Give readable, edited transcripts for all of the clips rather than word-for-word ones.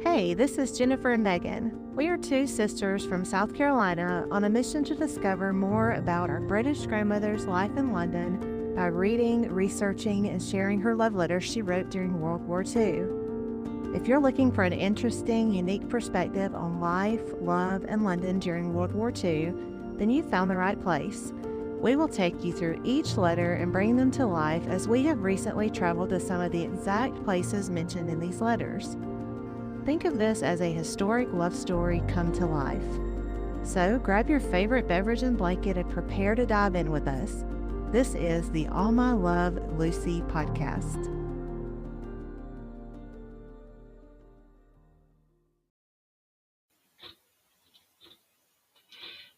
Hey, this is Jennifer and Megan. We are two sisters from South Carolina on a mission to discover more about our British grandmother's life in London by reading, researching, and sharing her love letters she wrote during World War II. If you're looking for an interesting, unique perspective on life, love, and London during World War II, then you've found the right place. We will take you through each letter and bring them to life as we have recently traveled to some of the exact places mentioned in these letters. Think of this as a historic love story come to life. So grab your favorite beverage and blanket and prepare to dive in with us. This is the All My Love Lucy podcast.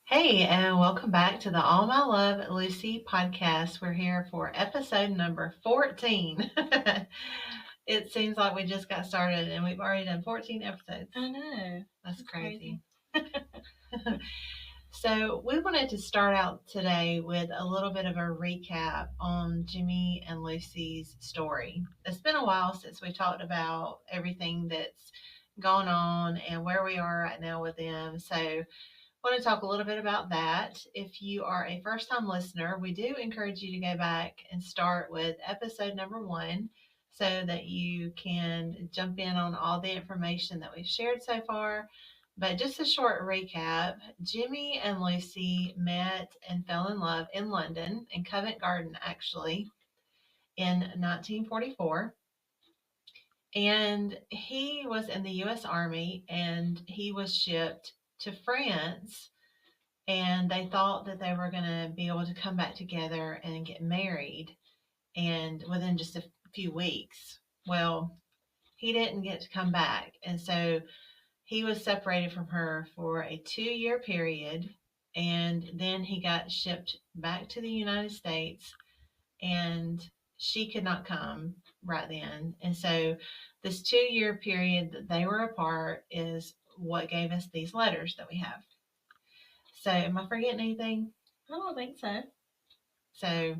Hey, and welcome back to the All My Love Lucy podcast. We're here for episode number 14. It seems like we just got started and we've already done 14 episodes. I know. That's crazy. So we wanted to start out today with a little bit of a recap on Jimmy and Lucy's story. It's been a while since we talked about everything that's gone on and where we are right now with them. So I want to talk a little bit about that. If you are a first-time listener, we do encourage you to go back and start with episode number 1 so that you can jump in on all the information that we've shared so far. But just a short recap, Jimmy and Lucy met and fell in love in London, in Covent Garden actually, in 1944. And he was in the U.S. Army and he was shipped to France, and they thought that they were going to be able to come back together and get married and within just a few weeks. Well, he didn't get to come back, and so he was separated from her for a 2-year period, and then he got shipped back to the United States, and she could not come right then. And so this 2-year period that they were apart is what gave us these letters that we have. So am I forgetting anything? I don't think so. So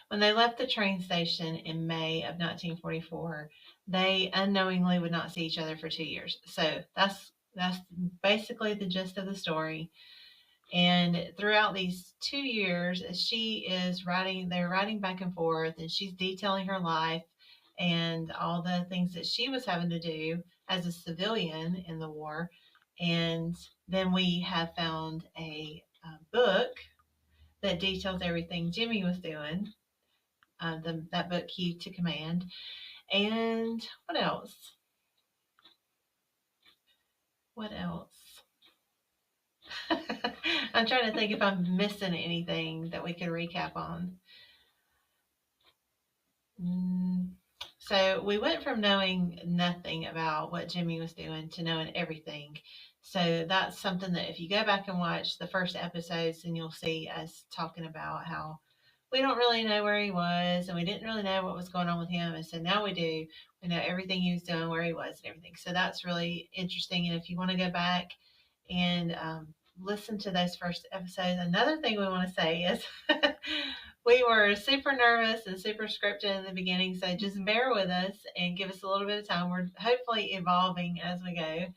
when they left the train station in May of 1944, they unknowingly would not see each other for 2 years. So that's basically the gist of the story. And throughout these 2 years, they're writing back and forth, and she's detailing her life and all the things that she was having to do as a civilian in the war. And then we have found a book that details everything Jimmy was doing, that book, Key to Command. And what else? I'm trying to think if I'm missing anything that we could recap on. So we went from knowing nothing about what Jimmy was doing to knowing everything. So that's something that if you go back and watch the first episodes, then you'll see us talking about how we don't really know where he was and we didn't really know what was going on with him. And so now we do. We know everything he was doing, where he was, and everything. So that's really interesting. And if you want to go back and listen to those first episodes, another thing we want to say is we were super nervous and super scripted in the beginning, so just bear with us and give us a little bit of time. We're hopefully evolving as we go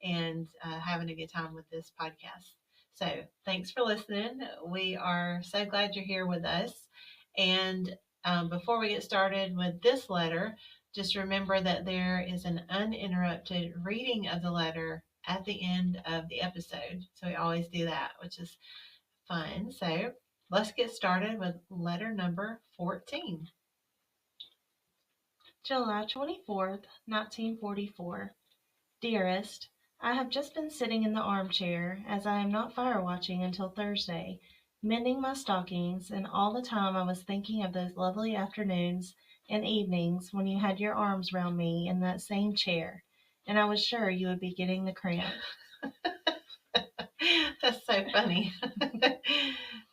and having a good time with this podcast. So thanks for listening. We are so glad you're here with us. And before we get started with this letter, just remember that there is an uninterrupted reading of the letter at the end of the episode. So we always do that, which is fun. So let's get started with letter number 14. July 24th, 1944. Dearest, I have just been sitting in the armchair, as I am not fire watching until Thursday, mending my stockings, and all the time I was thinking of those lovely afternoons and evenings when you had your arms round me in that same chair, and I was sure you would be getting the cramp. That's so funny.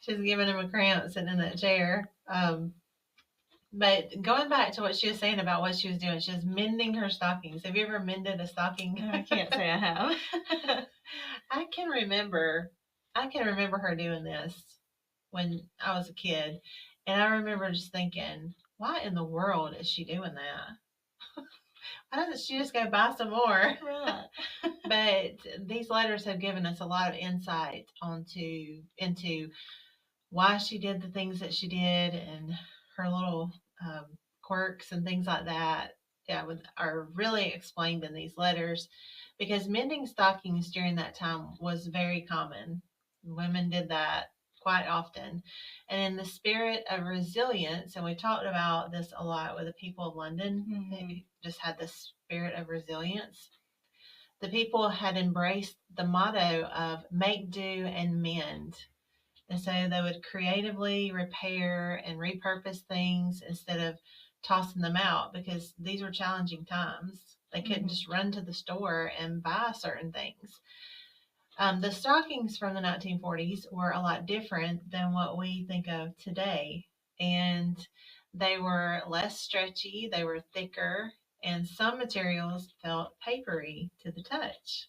She's giving him a cramp sitting in that chair. But going back to what she was saying about what she was doing, she was mending her stockings. Have you ever mended a stocking? I can't say I have. I can remember her doing this when I was a kid. And I remember just thinking, why in the world is she doing that? Why doesn't she just go buy some more? Right. But these letters have given us a lot of insight into why she did the things that she did and her little um, quirks and things like that. Yeah, are really explained in these letters because mending stockings during that time was very common. Women did that quite often. And in the spirit of resilience, and we talked about this a lot with the people of London, they just had this spirit of resilience. The people had embraced the motto of make do and mend. And so they would creatively repair and repurpose things instead of tossing them out because these were challenging times. They couldn't just run to the store and buy certain things. The stockings from the 1940s were a lot different than what we think of today. And they were less stretchy, they were thicker, and some materials felt papery to the touch.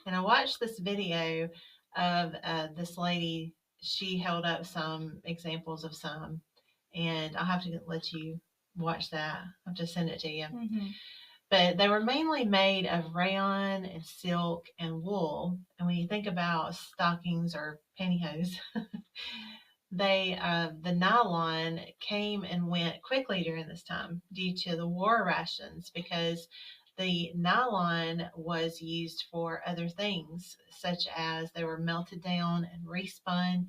And I watched this video of this lady. She held up some examples of some, and I'll have to let you watch that. I'll just send it to you. But they were mainly made of rayon and silk and wool. And when you think about stockings or pantyhose, the nylon came and went quickly during this time due to the war rations because the nylon was used for other things, such as they were melted down and respun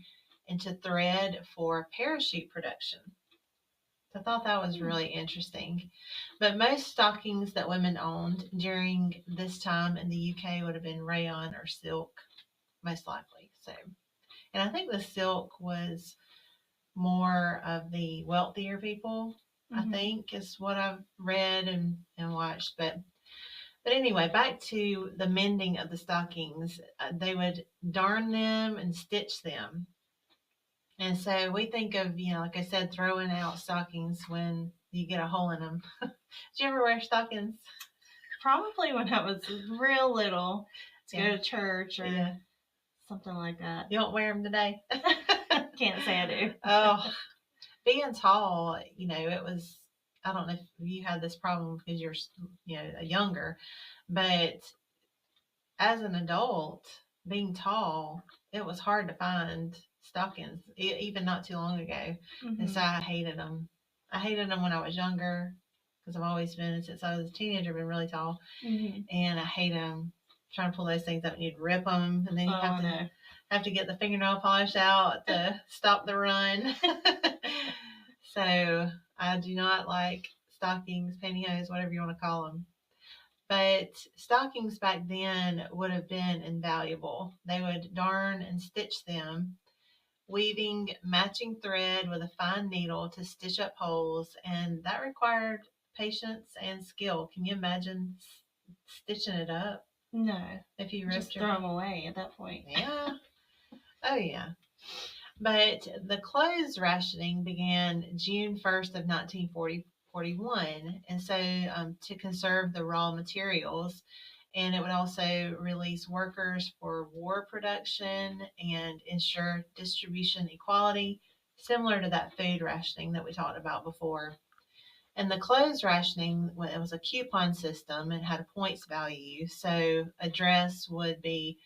into thread for parachute production. I thought that was really interesting. But most stockings that women owned during this time in the UK would have been rayon or silk, most likely. So, and I think the silk was more of the wealthier people, I think, is what I've read and watched. But anyway, back to the mending of the stockings. They would darn them and stitch them. And so we think of, like I said, throwing out stockings when you get a hole in them. Did you ever wear stockings? Probably when I was real little to go to church or something like that. You don't wear them today? Can't say I do. Oh, being tall, it was, I don't know if you had this problem because you're, younger, but as an adult, being tall, it was hard to find stockings, even not too long ago. And so I hated them. I hated them when I was younger because I've always been, since I was a teenager, been really tall. And I hate them. Trying to pull those things up and you'd rip them, and then you have to get the fingernail polish out to stop the run. So I do not like stockings, pantyhose, whatever you want to call them. But stockings back then would have been invaluable. They would darn and stitch them, weaving matching thread with a fine needle to stitch up holes, and that required patience and skill. Can you imagine stitching it up? No. If you ripped just throw them away at that point. Yeah. Oh, yeah. But the clothes rationing began June 1st of 1941, and so to conserve the raw materials, and it would also release workers for war production and ensure distribution equality, similar to that food rationing that we talked about before. And the clothes rationing, it was a coupon system and had a points value. So a dress would be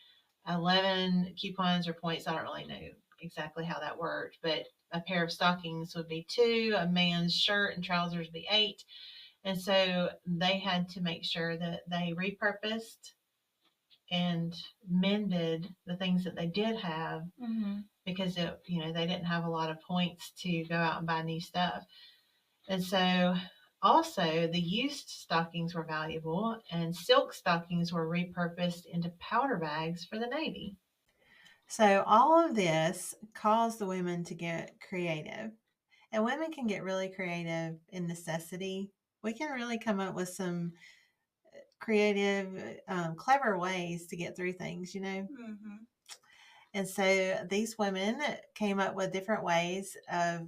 11 coupons or points. I don't really know exactly how that worked, but a pair of stockings would be 2, a man's shirt and trousers would be 8. And so they had to make sure that they repurposed and mended the things that they did have because they didn't have a lot of points to go out and buy new stuff. And so also the used stockings were valuable, and silk stockings were repurposed into powder bags for the Navy. So all of this caused the women to get creative. And women can get really creative in necessity. We can really come up with some creative, clever ways to get through things, And so these women came up with different ways of,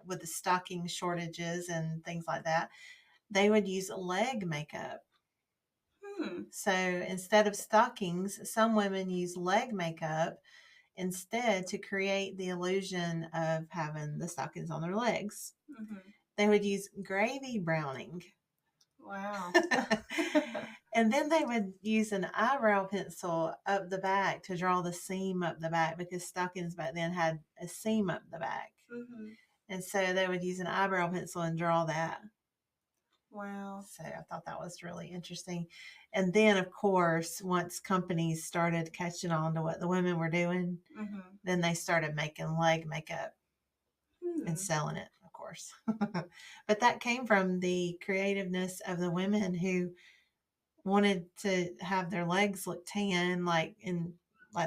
with the stocking shortages and things like that. They would use leg makeup. So instead of stockings, some women use leg makeup instead to create the illusion of having the stockings on their legs. They would use gravy browning. Wow. And then they would use an eyebrow pencil up the back to draw the seam up the back because stockings back then had a seam up the back. Mm-hmm. And so they would use an eyebrow pencil and draw that. Wow. So I thought that was really interesting. And then, of course, once companies started catching on to what the women were doing, Mm-hmm. then they started making leg makeup Hmm. and selling it, of course. But that came from the creativeness of the women who wanted to have their legs look tan, like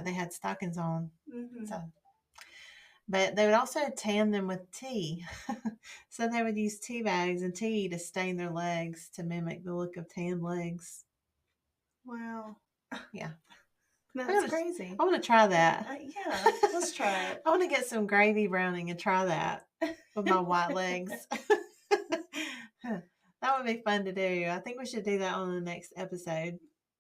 they had stockings on. Mm-hmm. So, but they would also tan them with tea. So they would use tea bags and tea to stain their legs to mimic the look of tan legs. Wow. Yeah. That's crazy. I want to try that. Yeah, let's try it. I want to get some gravy browning and try that with my white legs. That would be fun to do. I think we should do that on the next episode.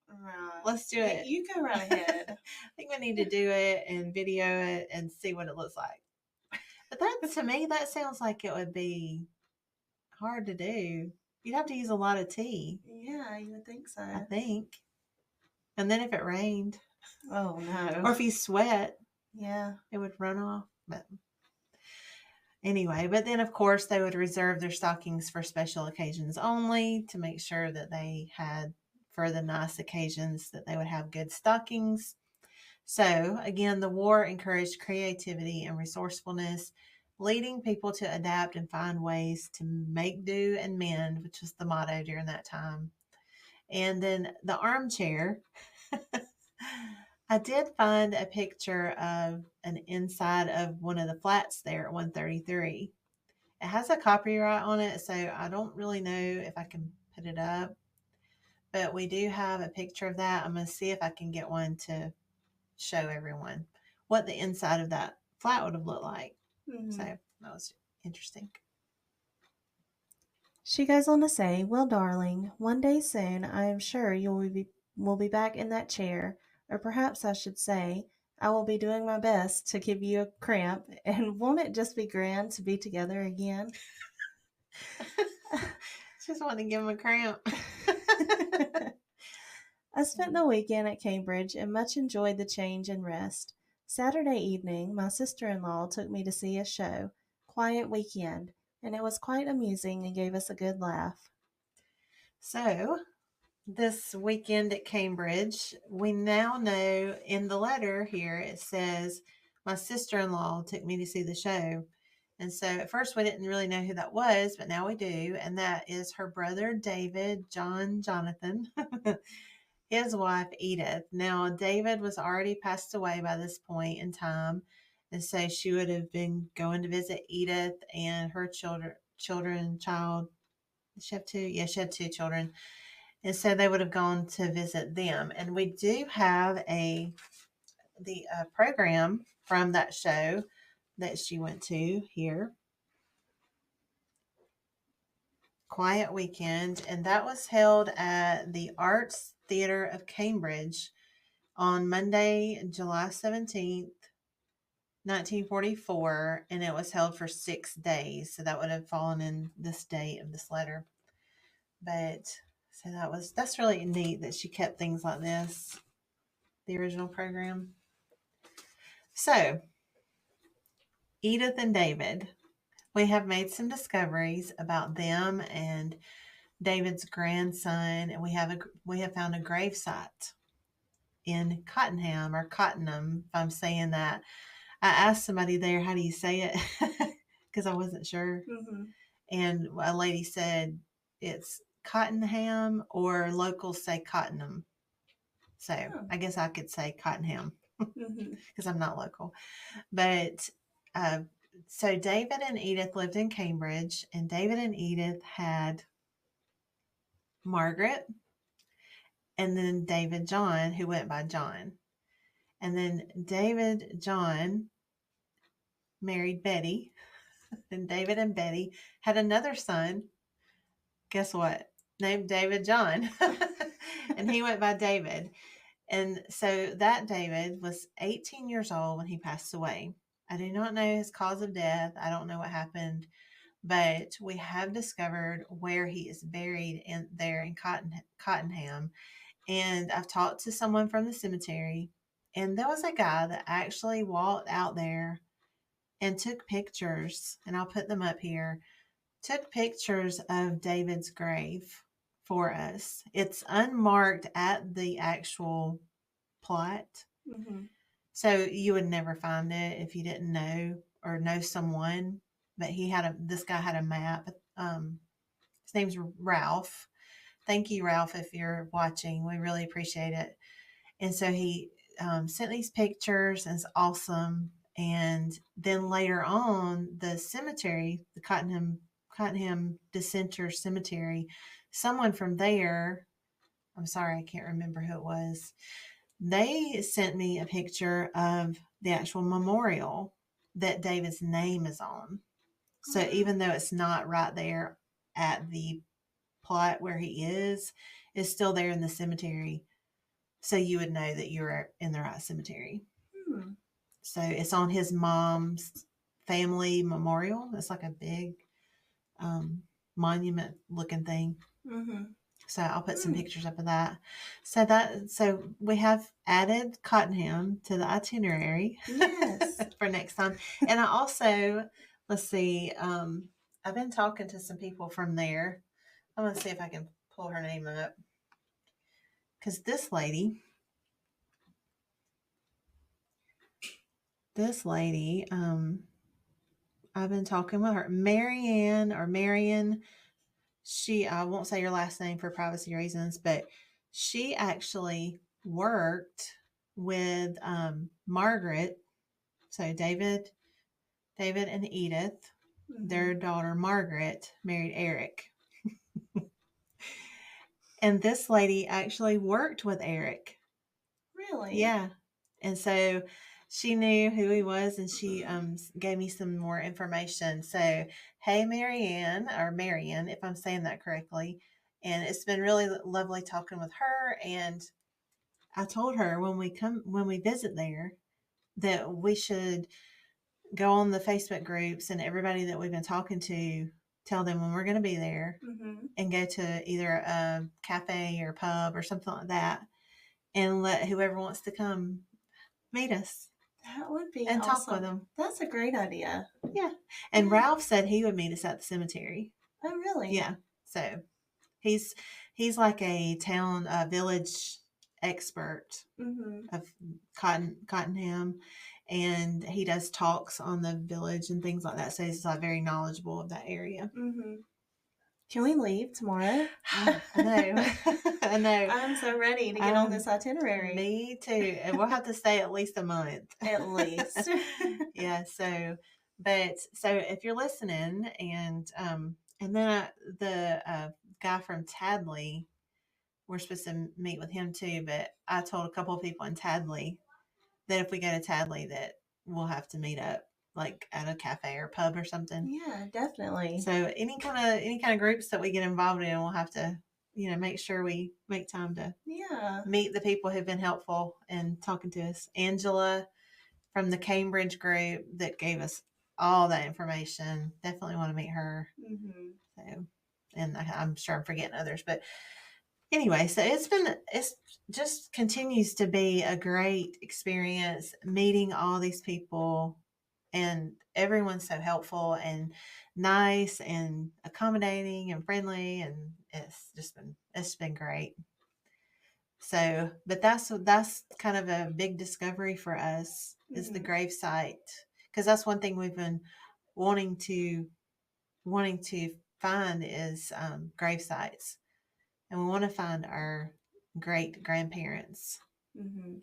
Right. Let's do it. You go right ahead. I think we need to do it and video it and see what it looks like. But that, to me, that sounds like it would be hard to do. You'd have to use a lot of tea. Yeah, you would think so. I think. And then if it rained. Oh, no. Or if you sweat. Yeah. It would run off. But anyway, but then of course they would reserve their stockings for special occasions only to make sure that they had, for the nice occasions, that they would have good stockings. So again, the war encouraged creativity and resourcefulness, leading people to adapt and find ways to make do and mend, which was the motto during that time. And then the armchair. I did find a picture of an inside of one of the flats there at 133. It has a copyright on it, so I don't really know if I can put it up. But we do have a picture of that. I'm going to see if I can get one to show everyone what the inside of that flat would have looked like. Mm-hmm. So that was interesting. She goes on to say, "Well, darling, one day soon I am sure you will be back in that chair, or perhaps I should say, I will be doing my best to give you a cramp, and won't it just be grand to be together again?" Just want to give him a cramp. I spent the weekend at Cambridge and much enjoyed the change and rest. Saturday evening, my sister-in-law took me to see a show, Quiet Weekend, and it was quite amusing and gave us a good laugh. So, this weekend at Cambridge, we now know in the letter here it says, my sister-in-law took me to see the show. And so at first we didn't really know who that was, but now we do. And that is her brother, David, Jonathan, his wife, Edith. Now, David was already passed away by this point in time. And so she would have been going to visit Edith and her child. She have two? Yeah, she had two children. And so they would have gone to visit them. And we do have the program from that show that she went to here. Quiet Weekend, and that was held at the Arts Theatre of Cambridge on Monday, July 17th, 1944, and it was held for 6 days. So that would have fallen in this date of this letter. But so that's really neat that she kept things like this, the original program. So, Edith and David. We have made some discoveries about them and David's grandson, and we have found a gravesite in Cottenham, if I'm saying that. I asked somebody there, how do you say it? Because I wasn't sure. Mm-hmm. And a lady said it's Cottenham, or locals say Cottenham. So I guess I could say Cottenham because I'm not local. But so David and Edith lived in Cambridge, and David and Edith had Margaret, and then David John, who went by John. And then David John married Betty, and David and Betty had another son. Guess what? Named David John. And he went by David. And so that David was 18 years old when he passed away. I do not know his cause of death. I don't know what happened. but we have discovered where he is buried in Cottenham. And I've talked to someone from the cemetery, and there was a guy that actually walked out there and took pictures, and I'll put them up here. Took pictures of David's grave for us. It's unmarked at the actual plot. Mm-hmm. So you would never find it if you didn't know or know someone. But this guy had a map. His name's Ralph. Thank you, Ralph, if you're watching. We really appreciate it. And so he sent these pictures, and it's awesome. And then later on, the cemetery, the Cottenham Dissenter Cemetery, someone from there, I'm sorry, I can't remember who it was, they sent me a picture of the actual memorial that David's name is on. So even though it's not right there at the plot where he is, it's still there in the cemetery. So you would know that you're in the right cemetery. Hmm. So it's on his mom's family memorial. It's like a big monument looking thing. Mm-hmm. So I'll put some pictures up of that. So we have added Cottenham to the itinerary. Yes. For next time. And I also, let's see, I've been talking to some people from there. I'm going to see if I can pull her name up. Because this lady, I've been talking with her, Marion. I won't say your last name for privacy reasons, but she actually worked with Margaret. So David and Edith, their daughter Margaret, married Eric. And this lady actually worked with Eric. Really? Yeah. And so she knew who he was, and she gave me some more information. So, hey, Marianne, if I'm saying that correctly. And it's been really lovely talking with her. And I told her when we visit there that we should go on the Facebook groups, and everybody that we've been talking to, tell them when we're going to be there, and go to either a cafe or pub or something like that, and let whoever wants to come meet us. That would be and awesome. Talk with them. That's a great idea. Yeah. And Ralph said he would meet us at the cemetery. Oh, really? Yeah. So he's like a village expert of Cottenham, and he does talks on the village and things like that. So he's like very knowledgeable of that area. Can we leave tomorrow? I know. I know. I'm so ready to get on this itinerary. Me too. And we'll have to stay at least a month. At least. Yeah. So if you're listening, and then the guy from Tadley, we're supposed to meet with him too, but I told a couple of people in Tadley that if we go to Tadley that we'll have to meet up like at a cafe or pub or something. Yeah, definitely. So any kind of groups that we get involved in, we'll have to, make sure we make time to meet the people who've been helpful in talking to us. Angela from the Cambridge group that gave us all that information. Definitely want to meet her. So, and I'm sure I'm forgetting others, but anyway, so it's just continues to be a great experience meeting all these people, and everyone's so helpful and nice and accommodating and friendly, and it's been great. So, but that's kind of a big discovery for us is the grave site, because that's one thing we've been wanting to find is grave sites, and we want to find our great grandparents,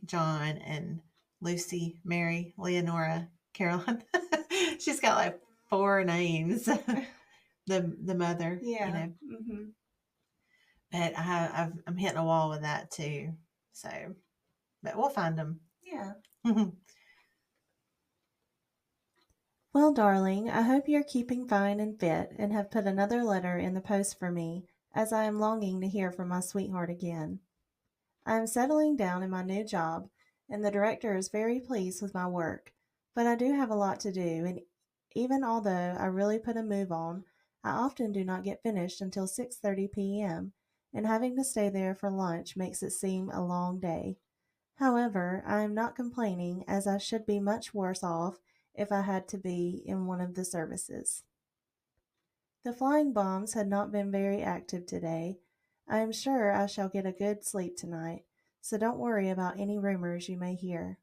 John and Lucy, Mary, Leonora, Caroline. She's got like 4 names. the mother, But I'm hitting a wall with that too. So, but we'll find them. Yeah. Well, darling, I hope you're keeping fine and fit and have put another letter in the post for me, as I am longing to hear from my sweetheart again. I am settling down in my new job, and the director is very pleased with my work, but I do have a lot to do, and even although I really put a move on, I often do not get finished until 6:30 p.m., and having to stay there for lunch makes it seem a long day. However, I am not complaining, as I should be much worse off if I had to be in one of the services. The flying bombs had not been very active today. I am sure I shall get a good sleep tonight, so don't worry about any rumors you may hear.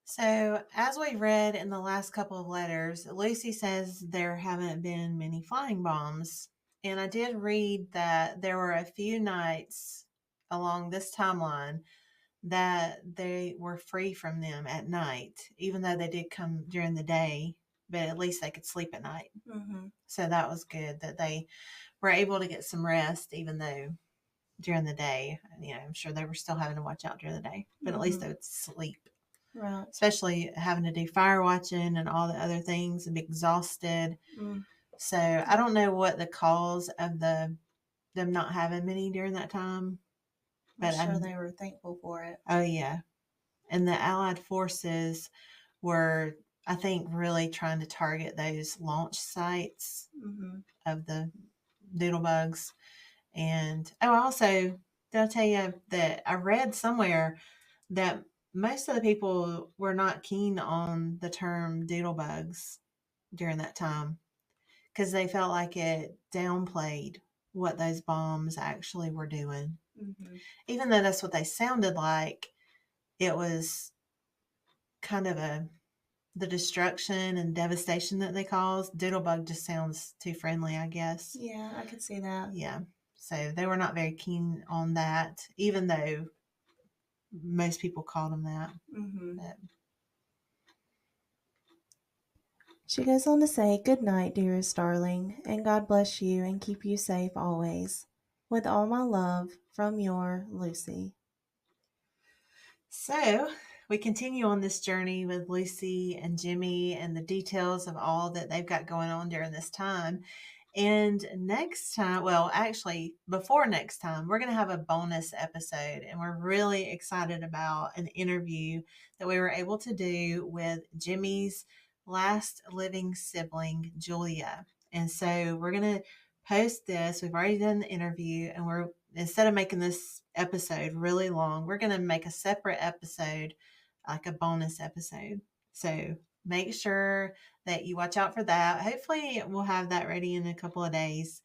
So, as we read in the last couple of letters, Lucy says there haven't been many flying bombs. And I did read that there were a few nights along this timeline that they were free from them at night, even though they did come during the day, but at least they could sleep at night. Mm-hmm. So that was good that they were able to get some rest, even though during the day, I'm sure they were still having to watch out during the day, but at least they would sleep. Right. Especially having to do fire watching and all the other things and be exhausted. So I don't know what the cause of them not having many during that time. But I'm sure they were thankful for it. Oh, yeah. And the Allied forces were, I think, really trying to target those launch sites of the doodlebugs. And, also, did I tell you that I read somewhere that most of the people were not keen on the term doodlebugs during that time because they felt like it downplayed what those bombs actually were doing. Even though that's what they sounded like, it was kind of the destruction and devastation that they caused. Doodlebug just sounds too friendly, I guess. Yeah, I could see that. Yeah. So they were not very keen on that, even though most people called them that. But she goes on to say, "Good night, dearest darling, and God bless you and keep you safe always. With all my love, from your Lucy." So we continue on this journey with Lucy and Jimmy and the details of all that they've got going on during this time. And next time, well, actually, before next time, we're going to have a bonus episode. And we're really excited about an interview that we were able to do with Jimmy's last living sibling, Julia. And so we're going to post this. We've already done the interview, and we're, instead of making this episode really long, we're going to make a separate episode, like a bonus episode. So make sure that you watch out for that. Hopefully we'll have that ready in a couple of days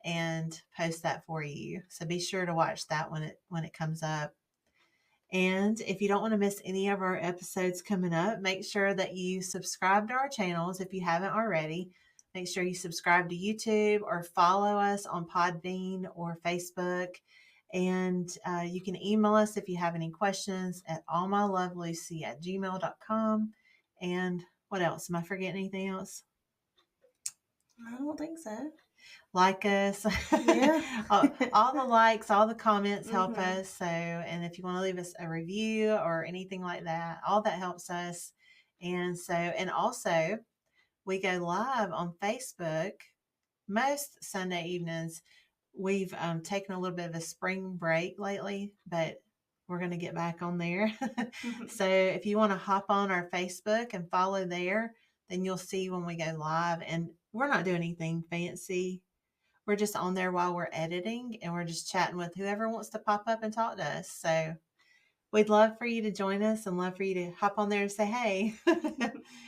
and post that for you. So be sure to watch that when it comes up. And if you don't want to miss any of our episodes coming up, make sure that you subscribe to our channels if you haven't already. Make sure you subscribe to YouTube or follow us on Podbean or Facebook. And you can email us if you have any questions at allmylovelucy@gmail.com. And what else? Am I forgetting anything else? I don't think so. Like us. Yeah. all the likes, all the comments help us. So, and if you want to leave us a review or anything like that, all that helps us. And so, and also, we go live on Facebook most Sunday evenings. We've taken a little bit of a spring break lately, but we're going to get back on there. So if you want to hop on our Facebook and follow there, then you'll see when we go live. And we're not doing anything fancy. We're just on there while we're editing, and we're just chatting with whoever wants to pop up and talk to us. So we'd love for you to join us and love for you to hop on there and say, hey.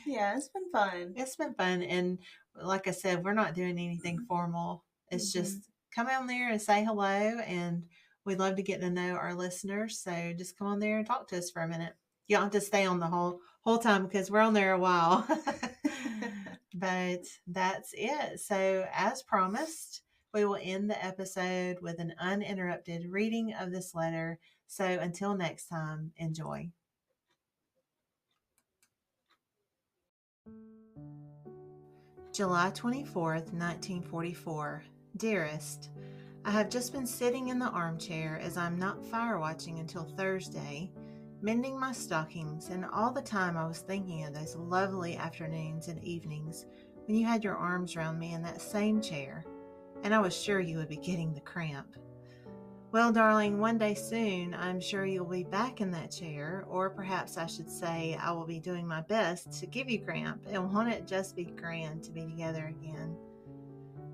Yeah, it's been fun. It's been fun. And like I said, we're not doing anything formal. It's just come on there and say hello. And we'd love to get to know our listeners. So just come on there and talk to us for a minute. You don't have to stay on the whole time because we're on there a while. But that's it. So as promised, we will end the episode with an uninterrupted reading of this letter. So until next time, enjoy. July 24th, 1944. Dearest, I have just been sitting in the armchair as I'm not fire watching until Thursday, mending my stockings, and all the time I was thinking of those lovely afternoons and evenings when you had your arms around me in that same chair, and I was sure you would be getting the cramp. Well, darling, one day soon I'm sure you'll be back in that chair, or perhaps I should say I will be doing my best to give you cramp, and won't it just be grand to be together again?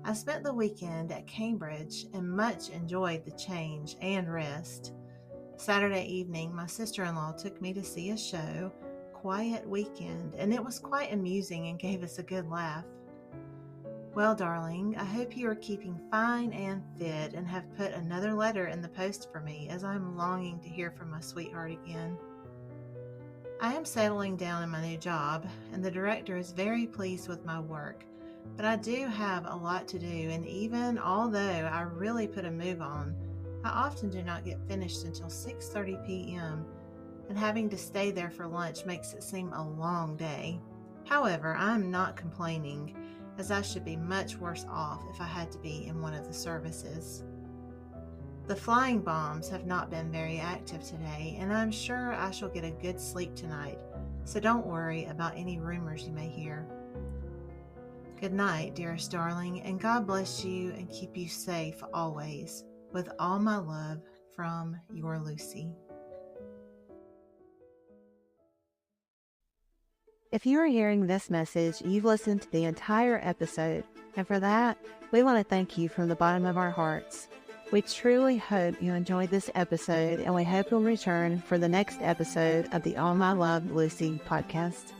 I spent the weekend at Cambridge and much enjoyed the change and rest. Saturday evening, my sister-in-law took me to see a show, Quiet Weekend, and it was quite amusing and gave us a good laugh. Well, darling, I hope you are keeping fine and fit and have put another letter in the post for me, as I'm longing to hear from my sweetheart again. I am settling down in my new job, and the director is very pleased with my work, but I do have a lot to do, and even although I really put a move on, I often do not get finished until 6:30 p.m., and having to stay there for lunch makes it seem a long day. However, I am not complaining, as I should be much worse off if I had to be in one of the services. The flying bombs have not been very active today, and I'm sure I shall get a good sleep tonight, so don't worry about any rumors you may hear. Good night, dearest darling, and God bless you and keep you safe always. With all my love, from your Lucy. If you are hearing this message, you've listened to the entire episode, and for that, we want to thank you from the bottom of our hearts. We truly hope you enjoyed this episode, and we hope you'll return for the next episode of the All My Love Lucy podcast.